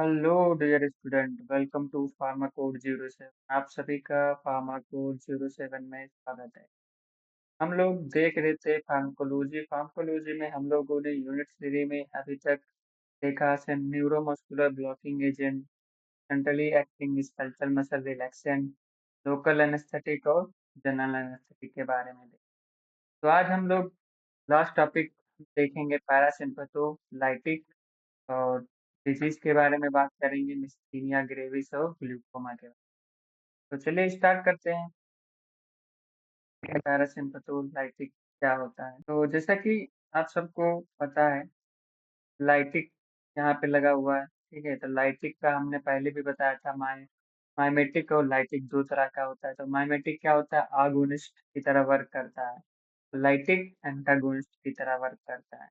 Hello dear student, welcome to pharma code 07। आप सभी का फार्मा कोड 07 में स्वागत है। हम लोग देख रहे थे फार्माकोलॉजी। फार्माकोलॉजी में हम लोगों ने यूनिट 3 में अभी तक देखा से neuromuscular blocking agent, centrally acting skeletal muscle relaxant, local anaesthetic और जनरल एनेस्थेटिक के बारे में देखा। तो आज हम लोग लास्ट टॉपिक देखेंगे पैरासिम्पैथोलाइटिक और डिजीज के बारे में बात करेंगे, मिस्थीनिया ग्रेविस और ग्लूकोमा के बारे में। तो चलिए स्टार्ट करते हैं। पैरासिम्पैथोलाइटिक क्या होता है? तो जैसा कि आप सबको पता है, लाइटिक यहाँ पे लगा हुआ है। ठीक है, तो लाइटिक का हमने पहले भी बताया था। माइमेटिक और लाइटिक दो तरह का होता है। तो माइमेटिक क्या होता है? आगोनिस्ट की तरह वर्क करता है। लाइटिक एंटागोनिस्ट की तरह वर्क करता है।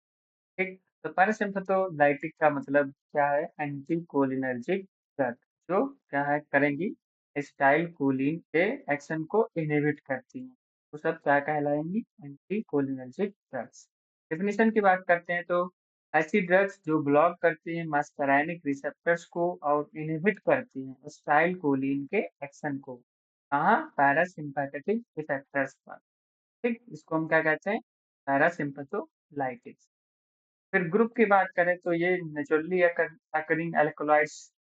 ठीक। तो पैरासिम्पैथोलाइटिक का मतलब क्या है? एंटी कोलिनर्जिक ड्रग, जो क्या है करेंगी, एसिटाइल कोलिन के एक्शन को इनहिबिट करती हैं। वो सब क्या कहलाएंगी? Anti cholinergic drugs. डेफिनेशन की बात करते हैं तो ऐसी ड्रग्स जो ब्लॉक करती हैं मस्करैनिक रिसेप्टर्स को और इनहिबिट करती हैं एसिटाइल कोलिन के एक्शन को। कहाँ? पैरासिम्पैथेटिक रिसेप्टर्स पर। ठीक, इसको हम क्या कहते हैं? पैरासिम्पैथोलाइटिक्स। फिर ग्रुप की बात करें तो ये नेचुरली अकरिंग एल्कलॉइड्स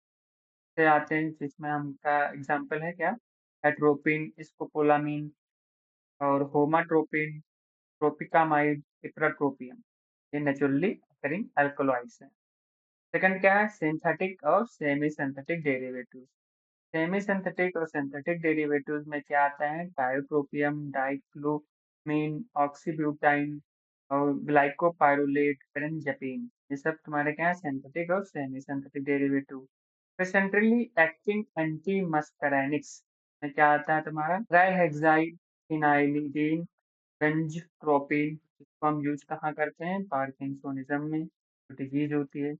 से आते हैं, जिसमें हमका एग्जांपल है क्या? एट्रोपिन, स्कोपोलामीन और होमाट्रोपिन, ट्रोपिकामाइड, इप्राट्रोपियम। ये नेचुरली अकरिंग एल्कलॉइड्स हैं। सेकंड क्या है? सिंथेटिक और semi synthetic derivatives. Semi synthetic और सिंथेटिक डेरिवेटिव्स में क्या आता है? टायोट्रोपियम, डाइक्लोमीन, ऑक्सीब्यूटाइन और ग्लाइकोपाइरुलेट, बेंजापीन। ये सब तुम्हारे क्या है? सिंथेटिक और सेमी सिंथेटिक डेरिवेटिव। फिर सेंट्रली एक्टिंग एंटी मस्करैनिक्स में क्या आता है तुम्हारा? ट्राइहेक्साइफिनाइलिडीन, बेंजट्रोपिन। इसको हम यूज कहाँ करते हैं? पार्किंसोनिज्म में, जो डिजीज होती है।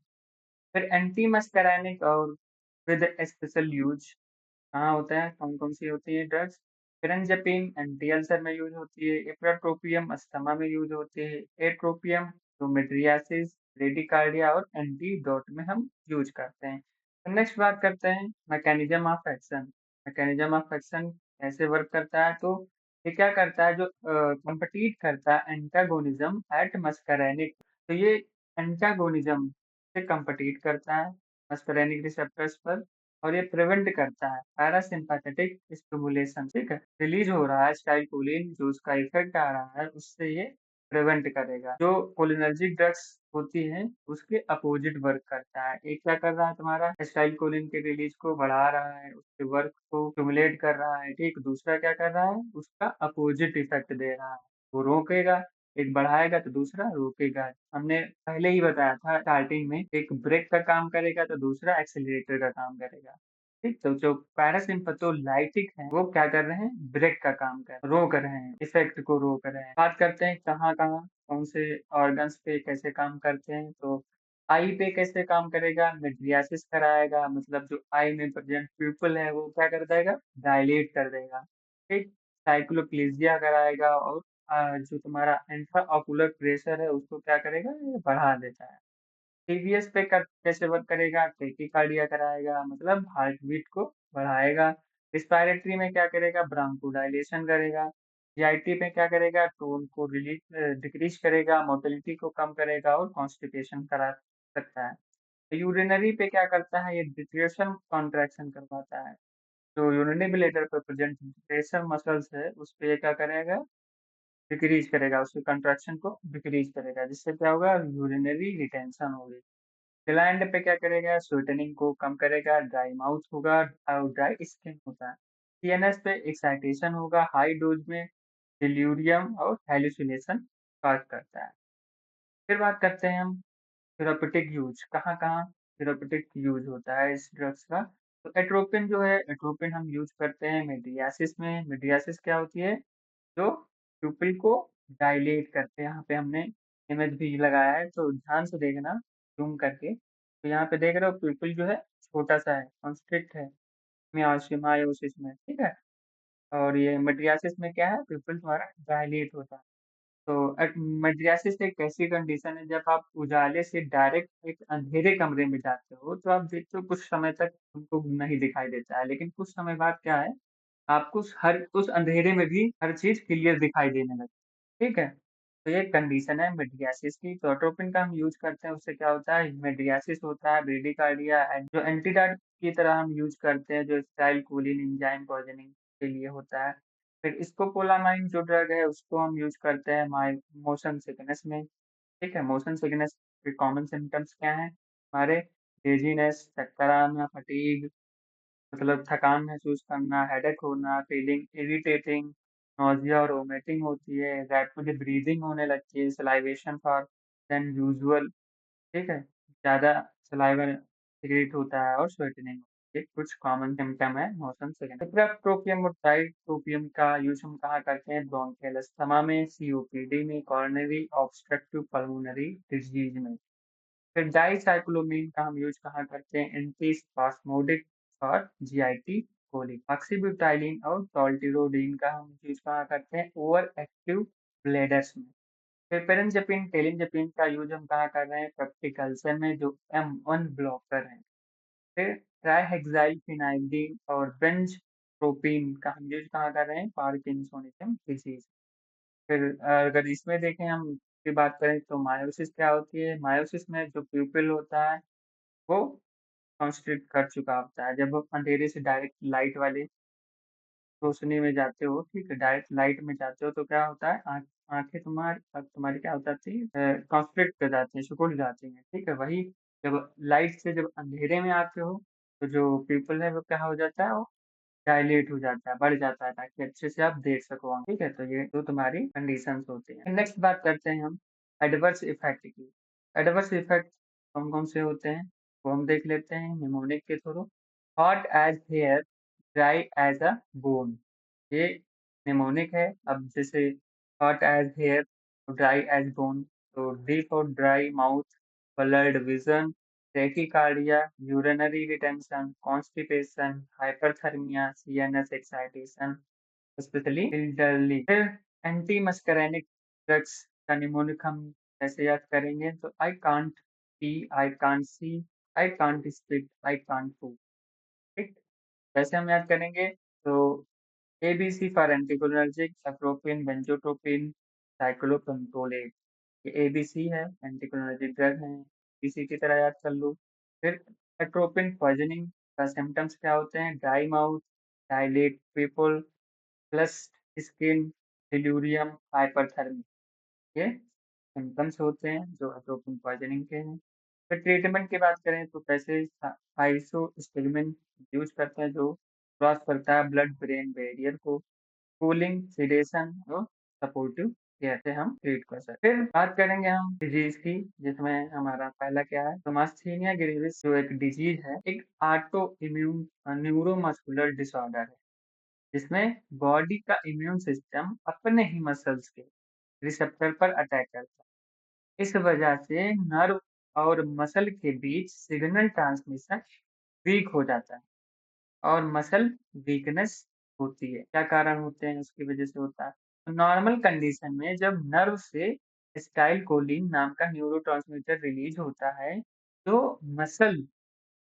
फिर एंटी मस्करैनिक और विद स्पेशल यूज कहाँ होता है? कौन-कौन सी होती है ड्रग्स? पिरेंजापिन एंटी अल्सर में यूज़ होती है, इप्राट्रोपियम अस्थमा में यूज़ होती है, एट्रोपियम रोमेड्रियासिस, ब्रेडिकार्डिया और एंटीडोट में हम यूज़ करते हैं। तो नेक्स्ट बात करते हैं mechanism of action. Mechanism of action कैसे वर्क करता है? तो ये क्या करता है, जो कॉम्पिटिट करता है एंटागोनिज्म एट मस्करैनिक। तो ये एंटागोनिज्म से कॉम्पिटिट करता है मस्करैनिक रिसेप्टर्स पर और ये प्रिवेंट करता है पैरासिम्पैथेटिक स्टिमुलेशन। ठीक है, रिलीज हो रहा है स्टाइलकोलिन, जो उसका इफेक्ट आ रहा है उससे ये प्रिवेंट करेगा। जो कोलिनर्जिक ड्रग्स होती हैं उसके अपोजिट वर्क करता है। एक क्या कर रहा है तुम्हारा? स्टाइलकोलिन के रिलीज को बढ़ा रहा है, उसके वर्क को स्टिमुलेट कर रहा है। ठीक, दूसरा क्या कर रहा है? उसका अपोजिट इफेक्ट दे रहा है, वो रोकेगा। एक बढ़ाएगा तो दूसरा रोकेगा। हमने पहले ही बताया था स्टार्टिंग में, एक ब्रेक का काम करेगा तो दूसरा एक्सेलरेटर का काम करेगा। ठीक, तो जो पैरासिम्पैथोलाइटिक है वो क्या कर रहे हैं? ब्रेक का काम रोक रहे हैं, इफेक्ट को रोक रहे हैं। बात करते हैं कहाँ-कहाँ, कौन से ऑर्गन्स पे कैसे काम करते हैं। तो आई पे कैसे काम करेगा? मेडियासिस कराएगा, मतलब जो आई में प्रेजेंट प्यूपिल है वो क्या कर देगा? डायलेट कर देगा। ठीक, साइक्लोप्लेजिया कराएगा और जो तुम्हारा इंट्रा ऑकुलर प्रेशर है उसको क्या करेगा? ये बढ़ा देता है। टीवीएस पे कैसे वर्क करेगा? टैकीकार्डिया कराएगा, मतलब हार्ट बीट को बढ़ाएगा। रिस्पायरेटरी में क्या करेगा? ब्रोंकोडायलेशन करेगा। जीआईटी में क्या करेगा? टोन को डिक्रीज करेगा, मोटिलिटी को कम करेगा और कॉन्स्टिपेशन करा सकता है। यूरिनरी पे क्या करता है? ये डिफ्यूजन कॉन्ट्रैक्शन करवाता है। जो यूरिनरी ब्लैडर पे प्रेजेंट डिफ्यूजन मसल्स है उस पे ये क्या करेगा? डिक्रीज करेगा, उसके कंट्रैक्शन को डिक्रीज करेगा, जिससे क्या होगा? यूरिनरी रिटेंशन होगी। ग्लैंड पे क्या करेगा? स्वेटनिंग को कम करेगा, ड्राई माउथ होगा और ड्राई स्किन होता है। सीएनएस पे एक्साइटेशन होगा, हाई डोज में डिल्यूरियम और हैलुसिनेशन कॉज करता है। फिर बात करते हैं हम थेरापेटिक यूज। कहाँ-कहाँ थेरापेटिक यूज होता है इस ड्रग्स का? तो एट्रोपिन जो है, एट्रोपिन हम यूज करते हैं मीडियासिस में। मीडियासिस क्या होती है? जो प्यूपिल को डायलेट करते हैं। यहाँ पे हमने इमेज भी लगाया है, तो ध्यान से देखना ज़ूम करके। तो यहाँ पे देख रहे हो प्यूपिल जो है छोटा-सा है, कंस्ट्रिक्ट है मायोसिस में, ठीक है? और ये मिडियासिस में क्या है? प्यूपिल तुम्हारा डायलेट होता है। तो मेडियासिस एक ऐसी कंडीशन है जब आप उजाले से डायरेक्ट एक अंधेरे कमरे में जाते हो, तो आप देखते हो कुछ समय तक उनको नहीं दिखाई देता है, लेकिन कुछ समय बाद क्या है, आपको उस अंधेरे में भी हर चीज़ क्लियर दिखाई देने लगती है, ठीक है? तो ये कंडीशन है मेडियासिस की, तो एट्रोपिन का हम यूज़ करते हैं, उससे क्या होता है, मेडियासिस होता है, ब्रेडिकार्डिया एंड जो एंटीडोट की तरह हम यूज़ करते हैं, जो एसिटाइलकोलिन एंजाइम पॉइज़निंग के लिए होता है। फिर स्कोपोलामाइन जो ड्रग है, उसको हम यूज़ करते हैं मोशन सिकनेस में, ठीक है? मोशन सिकनेस के कॉमन सिम्पटम्स क्या हैं? हमारे डेज़ीनेस, चक्कर आना, फटीग मतलब थकान महसूस करना, हेडेक होना, फीलिंग इरिटेटिंग, नॉज़िया और वोमिटिंग होती है, रैपिड ब्रीथिंग होने लगती है, सलाइवेशन फॉर देन यूजुअल, ठीक है? ज़्यादा सलाइवा सेक्रेट होता है और स्वेटिंग ये कुछ कॉमन सिम्पटम है मोशन सिकनेस। इप्राप्रोपियम और टाइट्रोपियम का यूज़ हम कहाँ करते हैं? ब्रोंकियल अस्थमा में, सीओपीडी में, कॉरोनरी ऑब्स्ट्रक्टिव पल्मोनरी डिजीज़ में। फिर डाइसाइक्लोमीन का हम यूज़ कहाँ करते हैं? एंटीस्पास्मोडिक और जीआईटी गोली। ऑक्सीब्यूटाइलिन और टोल्टिरोडीन का हम यूज़ कहाँ करते हैं? ओवर एक्टिव ब्लेडर्स में। फिर पेरेंजापिन, टेलिंजापिन का यूज़ हम कहाँ कर रहे हैं? पेप्टिक अल्सर में जो M1 ब्लॉकर हैं। फिर ट्राइहेक्साइलफिनाइलिन और बेंजप्रोपिन का हम यूज़ कहाँ कर रहे हैं? पार्किंसोनिज़म डिजीज़। फिर अगर इसमें देखें हम की बात करें तो मायोसिस क्या होती है? मायोसिस में जो प्यूपिल होता है वो कॉन्स्ट्रिक्ट कर चुका होता है। जब आप अंधेरे से डायरेक्ट लाइट वाली रोशनी में जाते हो, ठीक है? डायरेक्ट लाइट में जाते हो तो क्या होता है आँखें तुम्हारी क्या हो जाती है कॉन्स्ट्रिक्ट कर जाती हैं, सिकुड़ जाती हैं, ठीक है? वही जब लाइट से जब अंधेरे में आते हो, तो जो प्यूपिल है वो क्या हो जाता है वो डायलेट हो जाता है, बढ़ जाता है ताकि अच्छे से आप देख सको आँख, ठीक है? तो ये तो तुम्हारी कंडीशंस होती हैं। नेक्स्ट बात करते हैं हम एडवर्स इफ़ेक्ट की। एडवर्स इफ़ेक्ट कौन-कौन से होते हैं? वो हम देख लेते हैं निमोनिक के थ्रू। Hot as hare, dry as a bone. ये निमोनिक है। अब जैसे hot as hare, dry as bone, तो डीप और dry mouth, blurred vision, tachycardia, urinary retention, constipation, hyperthermia, CNS excitation, specially elderly. फिर एंटी मस्करेनिक ड्रग्स का mnemonic हम कैसे याद करेंगे? तो I can't see, I can't see, I can't speak, I can't to, ठीक? कैसे हम याद करेंगे? तो ABC for anticholinergic, atropine, benztropine, cyclopentolate. ये एबीसी है, एंटीकोलिनर्जिक ड्रग है, इसी की तरह याद कर लो। फिर एट्रोपिन पॉइज़निंग का सिम्पटम्स क्या होते हैं? Dry mouth, dilate pupil, flushed skin, delirium, hyperthermia. ये सिम्पटम्स होते हैं जो एट्रोपिन पॉइज़निंग के हैं। फिर ट्रीटमेंट की बात करें तो कैसे आइसोस्टिगमिन यूज़ करते हैं जो क्रॉस करता है ब्लड ब्रेन बैरियर को, कूलिंग, सेडेशन और सपोर्टिव केयर से हम ट्रीट कर सकते हैं। फिर बात करेंगे हम डिजीज़ की जिसमें हमारा पहला क्या है? तो मास्थेनिया ग्रेविस जो एक डिजीज़ है, एक ऑटो इम्यून न्यूरोमस्कुलर डिसऑर्डर है, जिसमें बॉडी का इम्यून सिस्टम अपने ही मसल्स के रिसेप्टर पर अटैक करता है। इस वजह से नर्व और मसल के बीच सिग्नल ट्रांसमिशन वीक हो जाता है और मसल वीकनेस होती है। क्या कारण होते हैं उसकी वजह से होता है? तो नॉर्मल कंडीशन में जब नर्व से एसिटाइलकोलिन नाम का न्यूरोट्रांसमीटर रिलीज़ होता है, तो मसल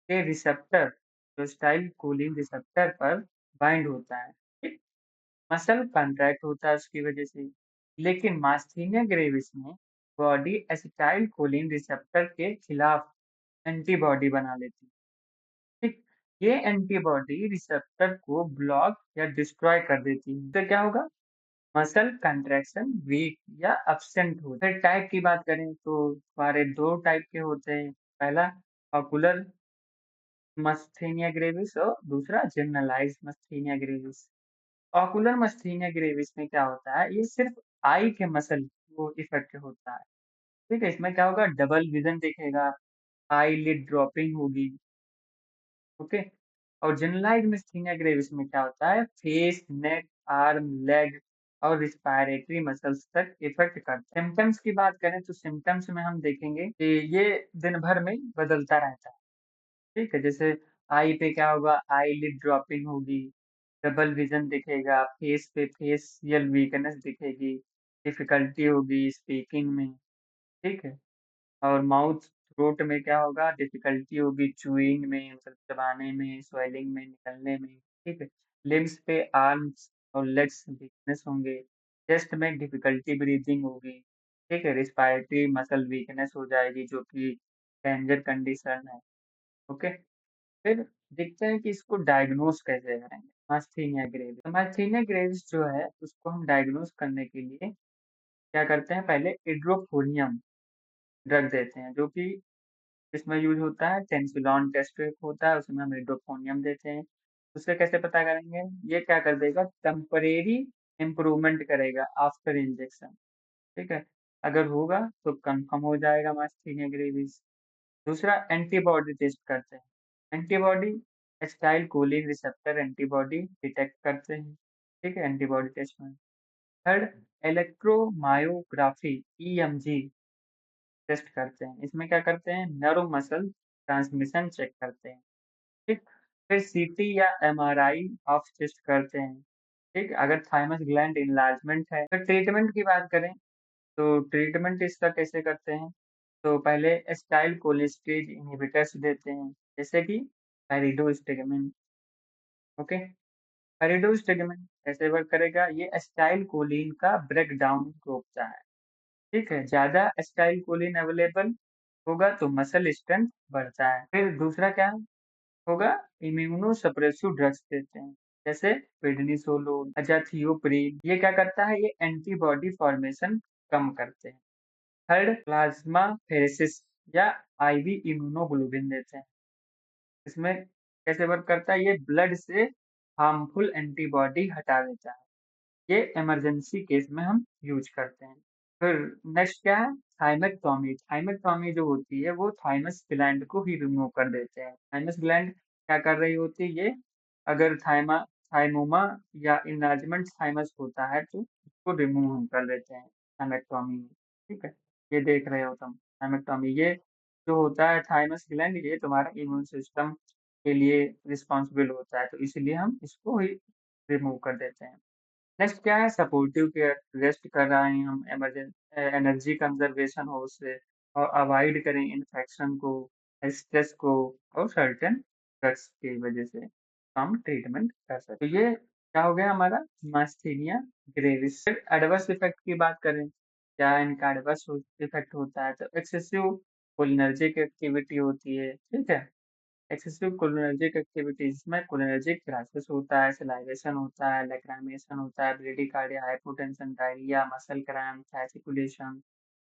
के रिसेप्टर जो एसिटाइलकोलिन रिसेप्टर पर बाइंड होता है, ठीक? मसल कॉन्ट्रैक्ट होता है उसकी वजह से। लेकिन मास्थेनिया ग्रेविस में बॉडी एसिटाइलकोलिन रिसेप्टर के खिलाफ एंटीबॉडी बना लेती है, ठीक? ये एंटीबॉडी रिसेप्टर को ब्लॉक या डिस्ट्रॉय कर देती है। तो क्या होगा? मसल कंट्रैक्शन वीक या एब्सेंट हो। फिर टाइप की बात करें तो हमारे 2 टाइप के होते हैं। पहला ऑकुलर मस्थेनिया ग्रेविस और दूसरा जनरलाइज्ड मस्थेनिया ग्रेविस। ऑकुलर मस्थेनिया ग्रेविस में क्या होता है, ये सिर्फ़ आई के मसल को इफ़ेक्ट होता है, ठीक है? इसमें क्या होगा डबल विज़न दिखेगा, आईलिड ड्रॉपिंग होगी, ओके? और जनरलाइज्ड मिस्थेनिया ग्रेविस में क्या होता है, फेस, नेक, आर्म, लेग और रिस्पायरेटरी मसल्स तक इफ़ेक्ट करता है। सिम्पटम्स की बात करें तो सिम्पटम्स में हम देखेंगे कि ये दिन भर में बदलता रहता है, ठीक है? जैसे आई पे क्या होगा, आईलिड ड्रॉपिंग होगी, डबल विज़न दिखेगा, फेस पे फेशियल वीकनेस दिखेगी, डिफ़िकल्टी होगी स्पीकिंग में, ठीक है? और माउथ थ्रोट में क्या होगा, डिफ़िकल्टी होगी च्यूइंग में, मतलब चबाने में, स्वेलिंग में, निकलने में, ठीक है? लिम्स पे आर्म्स और लेग्स वीकनेस होंगे, चेस्ट में डिफ़िकल्टी ब्रीथिंग होगी, ठीक है? रिस्पायरेटरी मसल वीकनेस हो जाएगी जो कि डेंजर कंडीशन है, ओके? फिर देखते हैं कि इसको डायग्नोज़ कैसे करेंगे, मास्थीनिया ग्रेविस। तो मास्थीनिया ग्रेविस जो है, उसको हम डायग्नोज़ करने के लिए क्या करते हैं, पहले इड्रोफोनियम ड्रग देते हैं, जो कि इसमें यूज़ होता है, टेंसिलॉन टेस्ट एक होता है, उसमें हम इड्रोफोनियम देते हैं। उससे कैसे पता करेंगे? ये क्या कर देगा, टेम्परेरी इम्प्रूवमेंट करेगा आफ्टर इंजेक्शन, ठीक है? अगर होगा तो कन्फर्म हो जाएगा मास्थीनिया ग्रेविस। दूसरा एंटीबॉडी टेस्ट करते हैं। Antibody acetylcholine receptor antibody detect करते हैं, ठीक है? एंटीबॉडी टेस्ट में। थर्ड इलेक्ट्रोमायोग्राफी ईएमजी टेस्ट करते हैं। इसमें क्या करते हैं, न्यूरो मसल ट्रांसमिशन चेक करते हैं, ठीक? फिर सीटी या एमआरआई ऑफ चेस्ट करते हैं, ठीक? अगर थाइमस ग्लैंड इनलार्जमेंट है। फिर ट्रीटमेंट की बात करें तो ट्रीटमेंट इसका कैसे करते हैं? तो पहले एसिटाइल कोलेस्टेरेज इन्हिबिटर्स देते हैं, जैसे कि पैरिडोस्टिगमिन, ओके? पैरिडोस्टिगमिन कैसे वर्क करेगा? ये एसिटाइल कोलिन का ब्रेकडाउन रोकता है, ठीक है? ज़्यादा एसिटाइल कोलिन अवेलेबल होगा तो मसल स्ट्रेंथ बढ़ता है। फिर दूसरा क्या होगा, इम्यूनो सप्रेसिव ड्रग्स देते हैं, जैसे प्रेडनिसोलोन, अजाथियोप्रिन। ये क्या करता है, ये एंटीबॉडी फॉर्मेशन कम करते हैं। थर्ड प्लाज्मा फेरेसिस या आईवी इम्यूनोग्लोबिन देते हैं। इसमें कैसे वर्क करता है, ये ब्लड से हार्मफुल एंटीबॉडी हटा देता है। ये इमरजेंसी केस में हम यूज करते हैं। फिर नेक्स्ट क्या है, थाइमेक्टोमी। थाइमेक्टोमी जो होती है वो थाइमस ग्लैंड को ही रिमूव कर देते हैं। थाइमस ग्लैंड क्या कर रही होती है, ये अगर थाइमोमा या इनलार्जमेंट थाइमस होता है तो उसको रिमूव हम कर देते हैं थाइमेक्टोमी में, ठीक है? ये देख रहे हो तुम, थाइमेक्टोमी ये जो होता है थाइमस ग्लैंड, ये तुम्हारा इम्यून सिस्टम के लिए रिस्पॉन्सिबल होता है, तो इसलिए हम इसको ही रिमूव कर देते हैं। नेक्स्ट क्या है, सपोर्टिव केयर। रेस्ट कर रहे हैं हम, एनर्जी कंजर्वेशन हो उससे, और अवॉइड करें इन्फेक्शन को, स्ट्रेस को, और सर्टेन ड्रग्स की वजह से हम ट्रीटमेंट कर सकते हैं। तो ये क्या हो गया हमारा मास्थीनिया ग्रेविस। फिर एडवर्स इफेक्ट की बात करें, क्या इनका एडवर्स इफेक्ट होता है, तो एक्सेसिव कोलिनर्जिक एक्टिविटी होती है, ठीक है? एक्सेसिव कोलिनर्जिक एक्टिविटीज में कोलिनर्जिक क्राइसिस होता है, सलाइवेशन होता है, लैक्रिमेशन होता है, bradycardia, hypotension, diarrhoea, muscle cramp, fasciculation,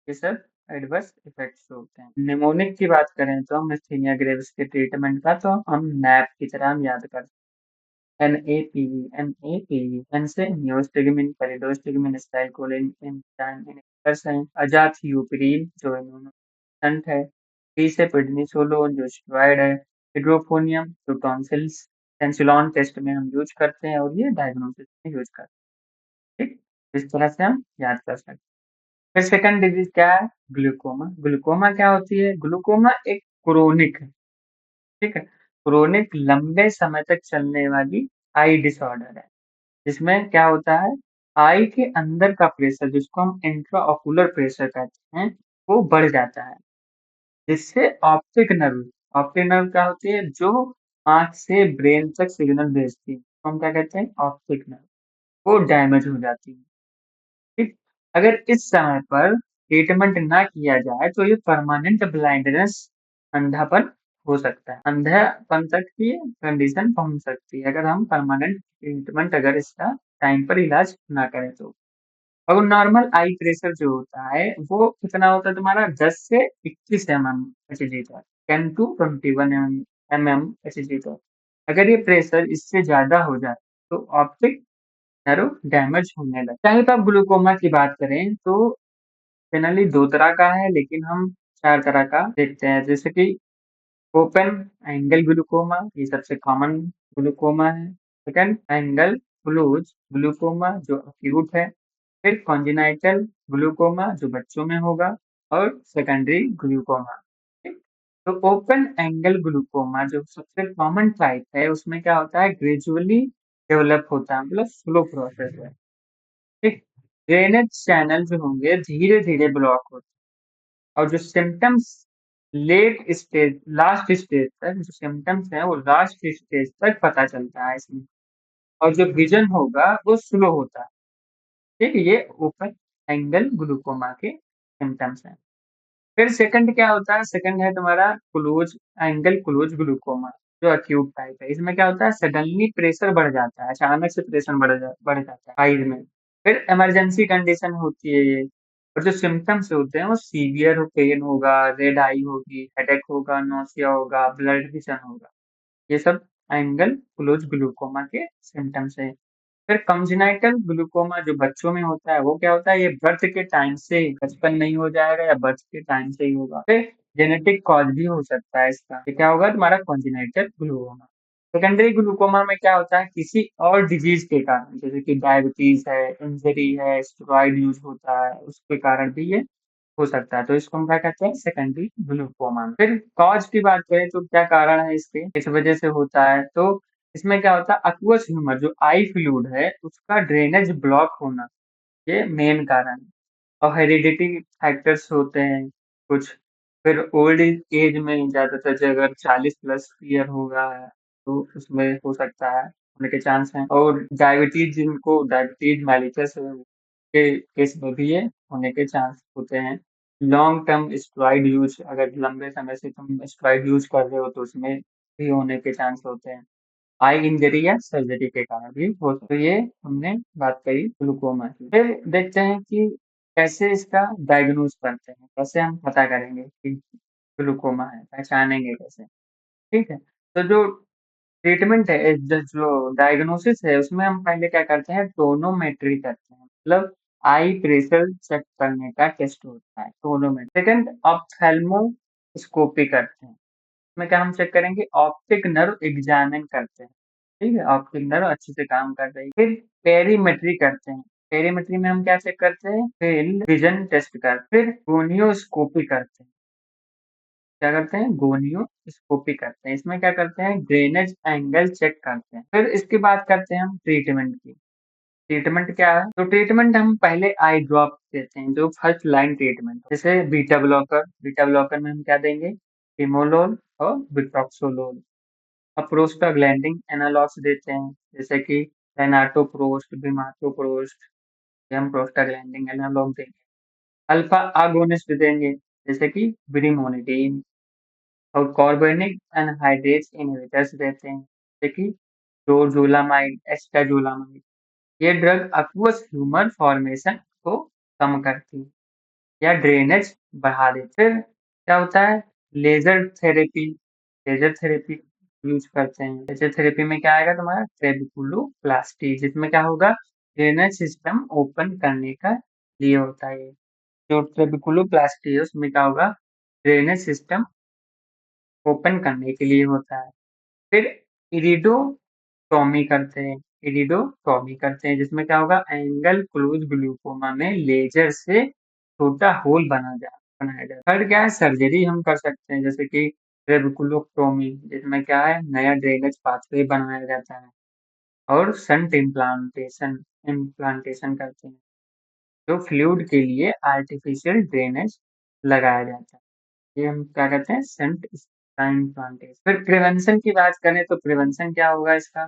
ये सब एडवर्स इफेक्ट्स होते हैं। निमोनिक की बात करें तो मिस्थीनिया ग्रेविस के ट्रीटमेंट का तो हम नैप की तरह हम याद कर एनएपीवी एन से नियोस्टिगमिन, पैलिडोस्टिगमिन, स्टाइलकोलिन इनहिबिटर्स हैं, अजाथियोप्रिन जो इम्यूनोस्टेंट है, टी से प्रेडनिसोलोन जो स्टेरॉइड है, हाइड्रोफोनियम जो टॉन्सिल्स टेंसिलॉन टेस्ट में हम यूज करते हैं और ये डायग्नोसिस में यूज करते हैं, ठीक? इस तरह से हम याद कर सकते हैं। फिर सेकंड डिजीज क्या है, ग्लूकोमा। ग्लूकोमा क्या होती है, ग्लूकोमा एक क्रोनिक है, ठीक है? क्रोनिक लंबे समय तक चलने वाली आई डिसऑर्डर है, जिसमें क्या होता है, आई के अंदर का प्रेशर जिसको हम इंट्राओकुलर प्रेशर कहते हैं, वो बढ़ जाता है, जिससे ऑप्टिक नर्व क्या होती है, जो आँख से ब्रेन तक सिग्नल भेजती है, तो हम क्या कहते हैं, ऑप्टिक नर्व, वो डैमेज हो जाती है, ठीक? अगर इस समय पर ट्रीटमेंट ना किया जाए तो ये परमानेंट ब्लाइंडनेस, अंधापन हो सकता है। अंधेपन तक की कंडीशन पहुंच सकती है अगर हम परमानेंट ट्रीटमेंट अगर इसका टाइम पर इलाज ना करें तो। और नॉर्मल आई प्रेशर जो होता है वो कितना होता है तुम्हारा, 10 से 21 एचजी तक, 10 टू 21 एचजी तक। अगर ये प्रेशर इससे ज्यादा हो जाए तो ऑप्टिक नर्व डैमेज होने लगता है। चाहे तो आप ग्लूकोमा की बात करें तो जनरली 2 तरह का है, लेकिन हम 4 तरह का देखते हैं, जैसे कि ओपन एंगल ग्लूकोमा, ये सबसे कॉमन ग्लूकोमा है। सेकंड एंगल क्लोज ग्लूकोमा जो अक्यूट है। फिर कॉन्जेनाइटल ग्लूकोमा जो बच्चों में होगा, और सेकेंडरी ग्लूकोमा, ठीक? तो ओपन एंगल ग्लूकोमा जो सबसे कॉमन टाइप है, उसमें क्या होता है, ग्रेजुअली डेवलप होता है, मतलब स्लो प्रोसेस है, ठीक? ड्रेनेज चैनल जो होंगे धीरे-धीरे ब्लॉक होते हैं और जो symptoms late stage last stage तक जो सिम्पटम्स हैं वो लास्ट स्टेज तक पता चलता है इसमें और जो विज़न होगा वो स्लो होता है। ठीक है? ये ओपन एंगल ग्लूकोमा के सिम्पटम्स हैं। फिर सेकंड क्या होता है? सेकंड है तुम्हारा क्लोज़ ग्लूकोमा जो एक्यूट टाइप है। इसमें क्या होता है सडनली प्रेशर बढ़ जाता है, अचानक से प्रेशर बढ़ जाता है आईज़ में। फिर इमरजेंसी कंडीशन होती है ये और जो सिम्पटम्स होते हैं वो सीवियर पेन होगा, रेड आई होगी, हेडेक होगा, नौसिया होगा, ब्लड विज़न होगा। ये सब एंगल क्लोज़ ग्लूकोमा के सिम्पटम्स हैं। फिर कंजेनाइटल ग्लूकोमा जो बच्चों में होता है, वो क्या होता है ये बर्थ के टाइम से बचपन में ही हो जाएगा या बर्थ के टाइम से ही होगा। फिर जेनेटिक कॉज़ भी हो सकता है इसका। ये क्या होगा तुम्हारा कंजेनाइटल ग्लूकोमा। सेकेंडरी ग्लूकोमा में क्या होता है किसी और डिज़ीज़ के कारण जैसे कि डायबिटीज़ है, इंजरी है, स्टेरॉइड यूज़ होता है, उसके कारण भी ये हो सकता है। तो इसको हम क्या कहते हैं सेकेंडरी ग्लूकोमा। फिर कॉज़ की बात करें तो क्या कारण है इसके, किस वजह से होता है? तो इसमें क्या होता है एक्वस ह्यूमर जो आई फ्लूइड है उसका ड्रेनेज ब्लॉक होना, ये मेन कारण है। और हेरिडिटी फैक्टर्स होते हैं कुछ। फिर ओल्ड एज में ज़्यादातर जो अगर 40 प्लस ईयर होगा तो उसमें हो सकता है, होने के चांस हैं। और डायबिटीज़ जिनको डायबिटीज़ मेलिटस है के केस में भी ये होने के चांस होते हैं। लॉन्ग टर्म स्टेरॉइड यूज़ अगर लंबे समय से तुम स्टेरॉइड यूज़ कर रहे हो तो उसमें भी होने के चांस होते हैं। आई इंजरी या सर्जरी के कारण भी हो सकता है। तो ये हमने बात करी ग्लूकोमा की। फिर देखते हैं कि कैसे इसका डायग्नोज़ करते हैं, कैसे हम पता करेंगे कि ग्लूकोमा है, पहचानेंगे कैसे? ठीक है? तो जो ट्रीटमेंट है जो डायग्नोसिस है उसमें हम पहले क्या करते हैं टोनोमेट्री करते हैं। मतलब आई प्रेशर चेक करने का टेस्ट होता है टोनोमेट्री। सेकंड ऑप्थेल्मोस्कोपी करते हैं। इसमें क्या हम चेक करेंगे ऑप्टिक नर्व एग्जामिन करते हैं। ठीक है? ऑप्टिक नर्व अच्छे से काम कर रही है। फिर पेरीमेट्री करते हैं। पेरीमेट्री में हम क्या चेक करते हैं फील्ड विजन टेस्ट करते हैं। फिर गोनियोस्कोपी करते हैं। क्या करते हैं गोनियोस्कोपी करते हैं। इसमें क्या करते हैं ड्रेनेज एंगल चेक करते हैं। फिर इसके बाद करते हैं हम ट्रीटमेंट की। ट्रीटमेंट क्या है? तो ट्रीटमेंट हम पहले आई ड्रॉप देते हैं जो फर्स्ट लाइन ट्रीटमेंट जैसे बीटा ब्लॉकर में हम क्या देंगे टिमोलोल और बिटॉक्सोलोल। और प्रोस्टाग्लैंडिन एनालॉग्स देते हैं जैसे कि लेनाटोप्रोस्ट, बिमाटोप्रोस्ट, ये हम प्रोस्टाग्लैंडिन एनालॉग देंगे। अल्फा आगोनिस्ट देंगे जैसे कि ब्रिमोनिडीन। और कार्बोनिक एनहाइड्रेज इनहिबिटर्स देते हैं जैसे कि डोरजोलामाइड, एस्टाजोलामाइड। ये ड्रग अक्वस ह्यूमर फॉर्मेशन को कम करती है या ड्रेनेज बढ़ा देती है। फिर क्या होता है laser therapy. Laser therapy use करते हैं। लेजर थेरेपी में क्या आएगा तुम्हारा ट्रेबिकुलोप्लास्टी जिसमें क्या होगा ड्रेनेज सिस्टम ओपन करने का लिए होता है। जो ट्रेबिकुलोप्लास्टी है उसमें क्या होगा ड्रेनेज सिस्टम ओपन करने के लिए होता है। फिर इरिडोटॉमी करते हैं। इरिडोटॉमी करते हैं जिसमें क्या होगा एंगल क्लोज ग्लूकोमा में लेजर से छोटा होल बनाया जाए। थर्ड क्या है सर्जरी हम कर सकते हैं जैसे कि ट्रेबेकुलोटॉमी जिसमें क्या है नया ड्रेनेज पाथवे बनाया जाता है। और शंट इम्प्लांटेशन करते हैं जो फ्लूइड के लिए आर्टिफिशियल ड्रेनेज लगाया जाता है। ये हम क्या कहते हैं शंट इम्प्लांटेशन। फिर प्रिवेंशन की बात करें तो प्रिवेंशन क्या होगा इसका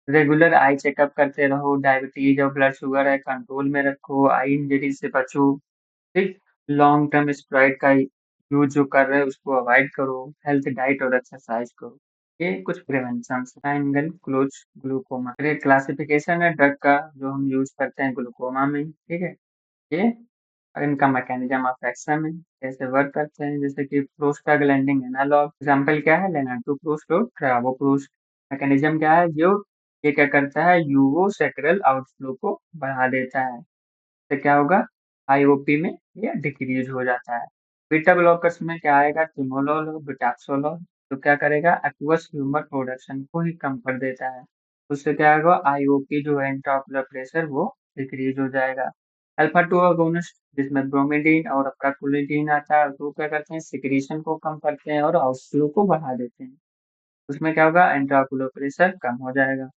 रेगुलर आई चेकअप करते रहो, डायबिटीज और ब्लड शुगर है कंट्रोल में रखो, आई इंजरी से बचो। ठीक? लॉन्ग टर्म स्टेरॉइड का यूज़ जो कर रहे हो उसको अवॉइड करो, हेल्थ डाइट और एक्सरसाइज करो। ये कुछ प्रिवेंशंस एंगल क्लोज ग्लूकोमा। फिर एक क्लासिफिकेशन है ड्रग का जो हम यूज़ करते हैं ग्लूकोमा में, ठीक है? ये और इनका मैकेनिज्म ऑफ एक्शन है, कैसे वर्क करते हैं जैसे कि प्रोस्टाग्लैंडिन एनालॉग एग्जांपल क्या है लेनाटोप्रोस्ट और ट्रावोप्रोस्ट। मैकेनिज्म क्या है जो ये क्या करता है यूवोसेक्रल आउटफ्लो को बढ़ा देता है। तो क्या होगा आईओपी में ये डिक्रीज हो जाता है। बीटा ब्लॉकर्स में क्या आएगा टिमोलोल और बिटाक्सोलोल तो क्या करेगा एक्वस ह्यूमर प्रोडक्शन को ही कम कर देता है। उससे क्या होगा आईओपी जो है इंट्राओकुलर प्रेशर वो डिक्रीज हो जाएगा। अल्फा 2 अगोनिस्ट जिसमें ब्रोमिडीन और अप्राकुलिडीन आता है तो क्या करते हैं सिक्रीशन को कम करते हैं और आउटफ्लो को बढ़ा देते हैं। उसमें क्या होगा इंट्राओकुलर प्रेशर कम हो जाएगा।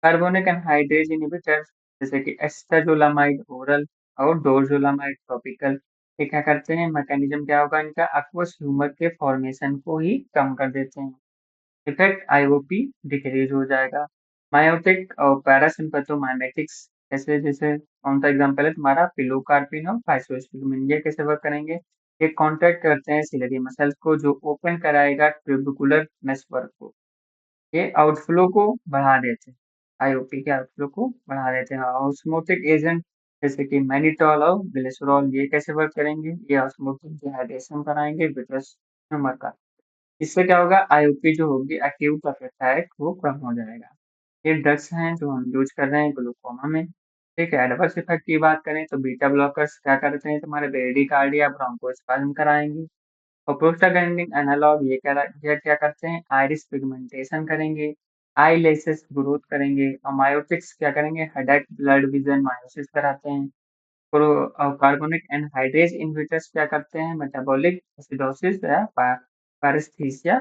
कार्बोनिक एनहाइड्रेज इनहिबिटर जैसे कि एस्टाजोलामाइड ओरल और डोरजोलामाइड ट्रॉपिकल। ये क्या करते हैं, मैकेनिज्म क्या होगा इनका, aqueous ह्यूमर के फॉर्मेशन को ही कम कर देते हैं। इफेक्ट आईओपी डिक्रीज हो जाएगा। मायोटिक और पैरासिम्पथोमाइमेटिक्स, जैसे जैसे कौन सा एग्जांपल है तुम्हारा, पिलोकार्पिन और फाइसोस्टिग्मिन, ये कैसे वर्क करेंगे, ये कॉन्ट्रैक्ट करते हैं सिलरी मसल्स को, जो ओपन कराएगा ट्यूबिकुलर मेशवर्क को। ये आउटफ्लो को बढ़ा देते हैं, आईओपी के आउटफ्लो को बढ़ा देते हैं। ऑस्मोटिक एजेंट जैसे कि मैनिटॉल और ग्लिसरॉल, ये कैसे वर्क करेंगे, ये ऑस्मोटिक डिहाइड्रेशन कराएंगे विट्रस ट्यूमर का। इससे क्या होगा, आईओपी जो होगी एक्यूट अटैक वो कम हो जाएगा। ये ड्रग्स हैं जो हम यूज कर रहे हैं ग्लूकोमा में। ठीक है, एडवर्स इफेक्ट की बात करें तो बीटा ब्लॉकर्स क्या करते हैं, तुम्हारे ब्रेडिकार्डिया ब्रोंकोस्पाज्म कराएंगे। और प्रोस्टाग्लैंडिन एनालॉग ये क्या करते हैं, आइरिस पिगमेंटेशन करेंगे, आई लेसेस ग्रोथ करेंगे। और मायोटिक्स क्या करेंगे, हेडेक ब्लड विजन मायोसिस कराते हैं। कार्बोनिक एनहाइड्रेज इनहिबिटर्स क्या करते हैं, मेटाबॉलिक एसिडोसिस या पैरेस्थीसिया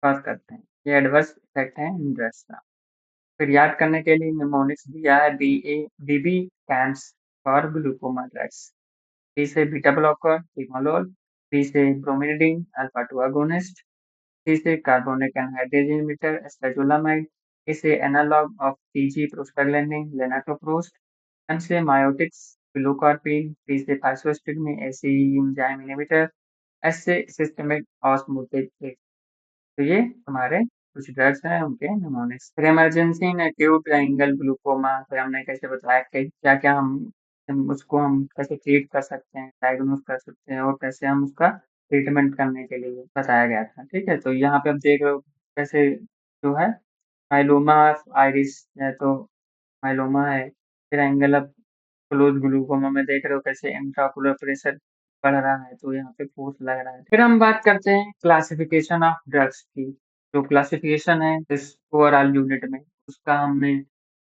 कॉज करते हैं। ये एडवर्स इफेक्ट है इन ड्रग्स का। फिर याद करने के लिए निमोनिक्स दिया है, BB cams for glaucoma drugs. B से बीटा ब्लॉकर टिमोलोल, बी से ब्रोमिडिन अल्फा 2 अगोनिस्ट, सी से carbonic anhydrase inhibitor acetazolamide, A से analog of TG prostaglandin latanoprost, M से मायोटिक्स पिलोकार्पिन, डी से physostigmine A C enzyme inhibitor, S से systemic osmotic. तो ये हमारे कुछ ड्रग्स हैं उनके निमोनिक्स। फिर emergency in acute angle glaucoma, फिर हमने कैसे बताया कि क्या क्या हम उसको हम कैसे ट्रीट कर सकते हैं, डायग्नोज कर सकते हैं, और कैसे हम उसका ट्रीटमेंट करने के लिए बताया गया था। ठीक है, तो यहाँ पे आप देख रहे हो कैसे जो है माइलोमा आइरिस है, तो माइलोमा है। फिर एंगल ऑफ क्लोज ग्लूकोमा में देख रहे हो कैसे इंट्राओकुलर प्रेशर बढ़ रहा है, तो यहाँ पे फोर्स लग रहा है। फिर हम बात करते हैं क्लासिफिकेशन ऑफ ड्रग्स की। जो क्लासिफिकेशन है इस ओवरऑल यूनिट में, उसका हमने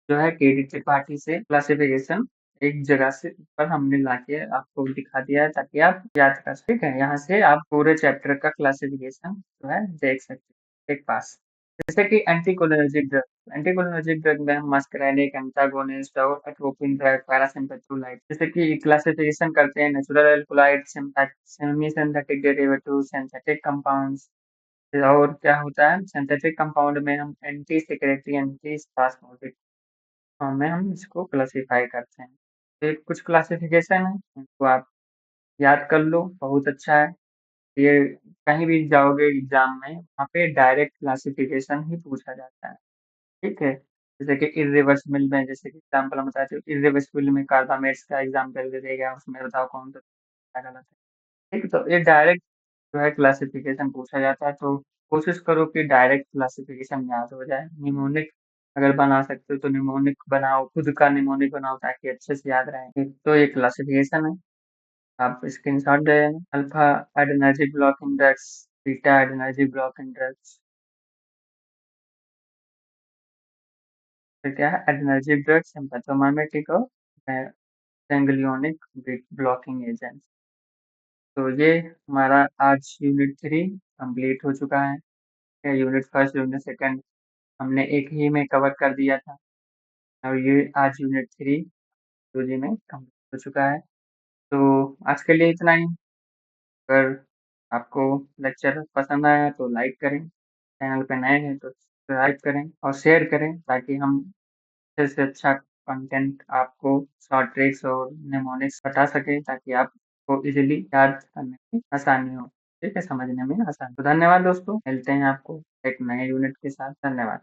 जो है केडी त्रिपाठी से क्लासिफिकेशन एक जगह से पर हमने लाके आपको दिखा दिया है, ताकि आप याद कर सकें। ठीक है, यहाँ से आप पूरे चैप्टर का क्लासिफिकेशन जो है देख सकते हैं एक पास। जैसे कि एंटीकोलिनर्जिक ड्रग, एंटीकोलिनर्जिक ड्रग में हम मस्करैनिक एंटागोनिस्ट और एट्रोपिन ड्रग पैरासिम्पेथोलाइट जैसे कि क्लासिफिकेशन करते हैं, natural alkaloid, semi synthetic derivative, synthetic compounds. और क्या होता है, सिंथेटिक कंपाउंड में हम एंटी सेक्रेटरी एंटी स्पास्मोडिक में हम इसको क्लासिफाई करते हैं। तो ये कुछ क्लासिफिकेशन है, इनको आप याद कर लो, बहुत अच्छा है। ये कहीं भी जाओगे एग्जाम में, वहाँ पे डायरेक्ट क्लासिफिकेशन ही पूछा जाता है। ठीक है, जैसे कि इर्रिवर्सिबल में, जैसे कि एग्जाम्पल हम बताते हैं, इर्रिवर्सिबल में कार्बामेट्स का एग्जाम्पल दे देगा, उसमें बताओ कौन सा क्या गलत है। ठीक है, तो ये डायरेक्ट जो है क्लासिफिकेशन पूछा जाता है, तो कोशिश करो कि डायरेक्ट क्लासिफिकेशन याद हो जाए। निमोनिक अगर बना सकते हो तो निमोनिक बनाओ, खुद का निमोनिक बनाओ, ताकि अच्छे से याद रहे। तो ये क्लासिफिकेशन है, आप स्क्रीनशॉट ले लेना। Alpha adrenergic blocking drugs, beta adrenergic blocking drugs, फिर क्या है एडेनर्जिक ड्रग्स, सिम्पैथोमाइमेटिक और गैंग्लियोनिक ब्लॉकिंग एजेंट्स। तो ये हमारा आज यूनिट 3 कंप्लीट हो चुका है। यूनिट फर्स्ट यूनिट सेकंड हमने एक ही में कवर कर दिया था, और ये आज यूनिट 3 2 जी में कंप्लीट हो चुका है। तो आज के लिए इतना ही। अगर आपको लेक्चर पसंद आया तो लाइक करें, चैनल पे नए हैं तो सब्सक्राइब करें और शेयर करें, ताकि हम अच्छे से अच्छा कंटेंट आपको शॉर्ट ट्रिक्स और निमोनिक्स बता सके, ताकि आपको इजीली याद करने में आसानी हो। ठीक है, समझने में आसानी। तो धन्यवाद दोस्तों, मिलते हैं आपको एक नए यूनिट के साथ। धन्यवाद।